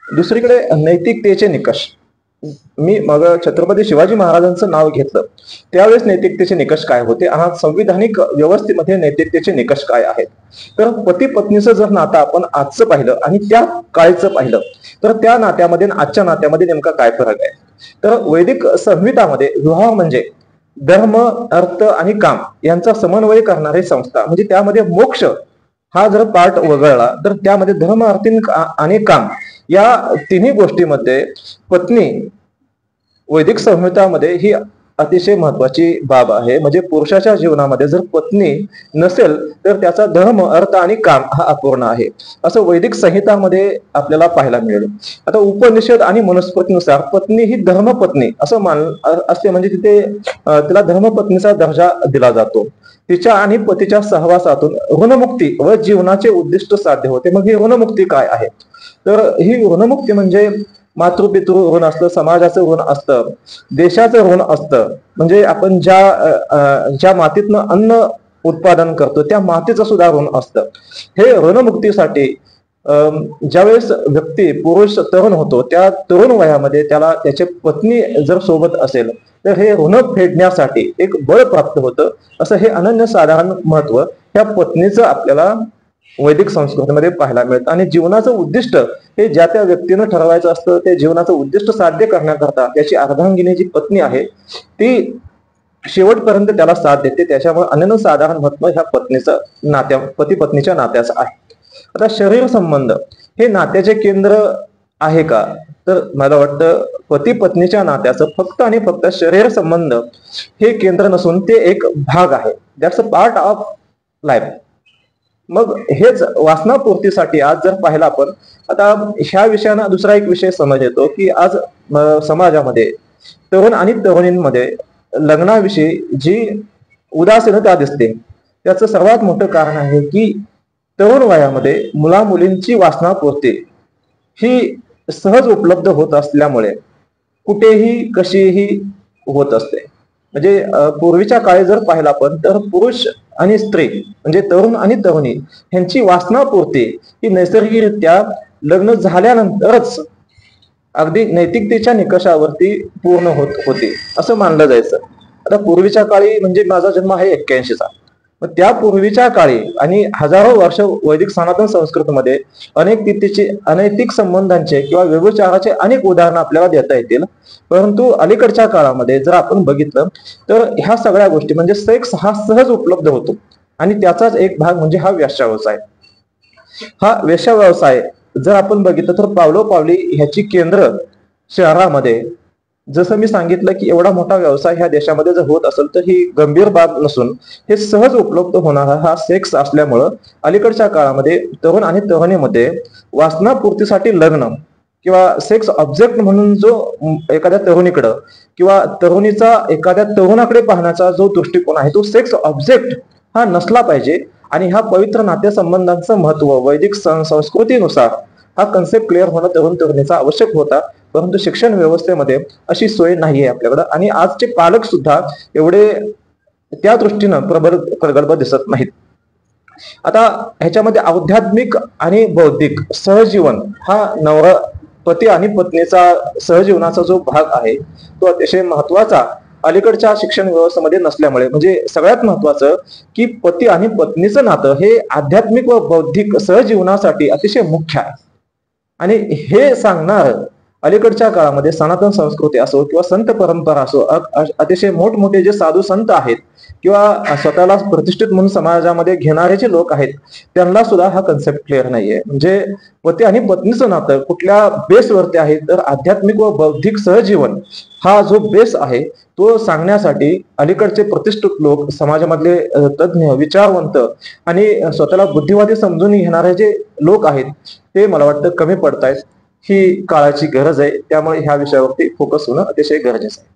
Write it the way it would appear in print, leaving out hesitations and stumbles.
दुसरीकडे नैतिकतेचे निकष. मी मग छत्रपती शिवाजी महाराजांचं नाव घेतलं त्यावेळेस नैतिकतेचे निकष काय होते आणि संविधानिक व्यवस्थेमध्ये नैतिकतेचे निकष काय आहेत. तर पती पत्नीचं जर नातं आपण आजचं पाहिलं आणि त्या काळचं पाहिलं तर त्या नात्यामध्ये आजच्या नात्यामध्ये नेमका काय फरक आहे. तर वैदिक संहितामध्ये विवाह म्हणजे धर्म अर्थ आणि काम यांचा समन्वय करणारी संस्था, म्हणजे त्यामध्ये मोक्ष हा जर पार्ट वगळला तर त्यामध्ये धर्म अर्थ आणि काम या तिन्ही गोष्टीमध्ये पत्नी वैदिक संहितामध्ये ही अतिशय महत्वाची बाब आहे. म्हणजे पुरुषाच्या जीवनामध्ये जर पत्नी नसेल तर त्याचा धर्म अर्थ आणि काम हा अपूर्ण आहे असं वैदिक संहितामध्ये आपल्याला पाहायला मिळेल. आता उपनिषद आणि मनुस्मृतीनुसार पत्नी ही धर्मपत्नी असं असते, म्हणजे तिथे तिला धर्मपत्नीचा दर्जा दिला जातो. तिच्या आणि पतीच्या सहवासातून ऋणमुक्ती व जीवनाचे उद्दिष्ट साध्य होते. मग ही ऋणमुक्ती काय आहे. तर ही ऋणमुक्ती म्हणजे मातृपितृ ऋण असतं, समाजाचं ऋण असतं, देशाचं ऋण असतं. म्हणजे आपण ज्या मातीतनं अन्न उत्पादन करतो त्या मातीचं सुद्धा ऋण असतं. हे ऋणमुक्तीसाठी ज्यावेळेस व्यक्ती पुरुष तरुण होतो त्या तरुण वयामध्ये त्याला त्याची पत्नी जर सोबत असेल तर हे ऋण फेडण्यासाठी एक बळ प्राप्त होतं. असं हे अनन्यसाधारण महत्व ह्या पत्नीचं आपल्याला वैदिक संस्कृतीमध्ये पाहायला मिळतं. आणि जीवनाचं उद्दिष्ट हे ज्या त्या व्यक्तीनं ठरवायचं असतं. ते जीवनाचं उद्दिष्ट साध्य करण्याकरता त्याची अर्धांगिनी जी पत्नी आहे ती शेवटपर्यंत त्याला साथ देते. त्याच्यामुळे अनन्यसाधारण महत्व ह्या पत्नीचं पती पत्नीच्या नात्याचं आहे. आता शरीर संबंध हे नात्याचे केंद्र आहे का. तर मला वाटतं पती पत्नीच्या नात्याचं फक्त आणि फक्त शरीर संबंध हे केंद्र नसून ते एक भाग आहे. That's a part of life. मग हेच वासनापूर्तीसाठी आज जर पाहिलं आपण, आता ह्या विषयाना दुसरा एक विषय समज येतो की आज समाजामध्ये तरुण आणि तरुणींमध्ये लग्नाविषयी जी उदासीनता दिसते त्याचं सर्वात मोठं कारण आहे की तरुण वयामध्ये मुला मुलींची वासनापूर्ती ही सहज उपलब्ध होत असल्यामुळे कुठेही कशीही होत असते. म्हणजे पूर्वीच्या काळी जर पाहिला आपण तर पुरुष आणि स्त्री म्हणजे तरुण आणि तरुणी यांची वासनापूर्ती ही नैसर्गिकरित्या लग्न झाल्यानंतरच अगदी नैतिकतेच्या निकषावरती पूर्ण होत होती असं मानलं जायचं. आता पूर्वीच्या काळी म्हणजे माझा जन्म आहे 81चा. मग त्या पूर्वीच्या काळी आणि हजारो वर्ष वैदिक सनातन संस्कृतीमध्ये अनैतिक संबंधांचे किंवा व्यभिचाराचे अनेक उदाहरणं आपल्याला देता येतील. परंतु अलीकडच्या काळामध्ये जर आपण बघितलं तर ह्या सगळ्या गोष्टी म्हणजे सेक्स हा सहज उपलब्ध होतो आणि त्याचाच एक भाग म्हणजे हा वेश्याव्यवसाय. हा वेश्याव्यवसाय जर आपण बघितलं तर पावलोपावली ह्याची केंद्र शहरामध्ये, जसं मी सांगितलं की एवढा मोठा व्यवसाय ह्या देशामध्ये जर होत असेल तर ही गंभीर बाब नसून हे सहज उपलब्ध होणारा हा सेक्स असल्यामुळं अलीकडच्या काळामध्ये तरुण आणि तरुणीमध्ये वासनापूर्तीसाठी लग्न किंवा सेक्स ऑब्जेक्ट म्हणून जो एखाद्या तरुणीकडं किंवा तरुणीचा एखाद्या तरुणाकडे पाहण्याचा जो दृष्टिकोन आहे तो सेक्स ऑब्जेक्ट हा नसला पाहिजे. आणि ह्या पवित्र नातेसंबंधांचं महत्व वैदिक संस्कृतीनुसार हा कन्सेप्ट क्लिअर होणं तरुण तरुणीचा आवश्यक होता. परंतु शिक्षण व्यवस्थेमध्ये अशी सोय नाहीये आपल्याकडं आणि आजचे पालक सुद्धा एवढे त्या दृष्टीनं प्रगल्भ दिसत नाहीत. आता ह्याच्यामध्ये आध्यात्मिक आणि बौद्धिक सहजीवन हा नवरा पती आणि पत्नीचा सहजीवनाचा जो भाग आहे तो अतिशय महत्वाचा अलीकडच्या शिक्षण व्यवस्थेमध्ये नसल्यामुळे, म्हणजे सगळ्यात महत्वाचं की पती आणि पत्नीचं नातं हे आध्यात्मिक व बौद्धिक सहजीवनासाठी अतिशय मुख्य आहे. आणि हे सांगणार अलीकडच्या काळामध्ये सनातन संस्कृती असो किंवा संत परंपरा असो, अतिशय मोठमोठे जे साधू संत आहेत किंवा स्वतःला प्रतिष्ठित म्हणून समाजामध्ये घेणारे जे लोक आहेत त्यांना सुद्धा हा कन्सेप्ट क्लिअर नाहीये. म्हणजे पती आणि पत्नीचं नातं कुठल्या बेसवरती आहे तर आध्यात्मिक व बौद्धिक सहजीवन हा जो बेस आहे तो सांगण्यासाठी अलीकडचे प्रतिष्ठित लोक, समाजामधले तज्ज्ञ, विचारवंत आणि स्वतःला बुद्धिवादी समजून घेणारे जे लोक आहेत ते मला वाटतं कमी पडतायत. ही काळाची गरज आहे. त्यामुळे ह्या विषयावरती फोकस होणं अतिशय गरजेचं आहे.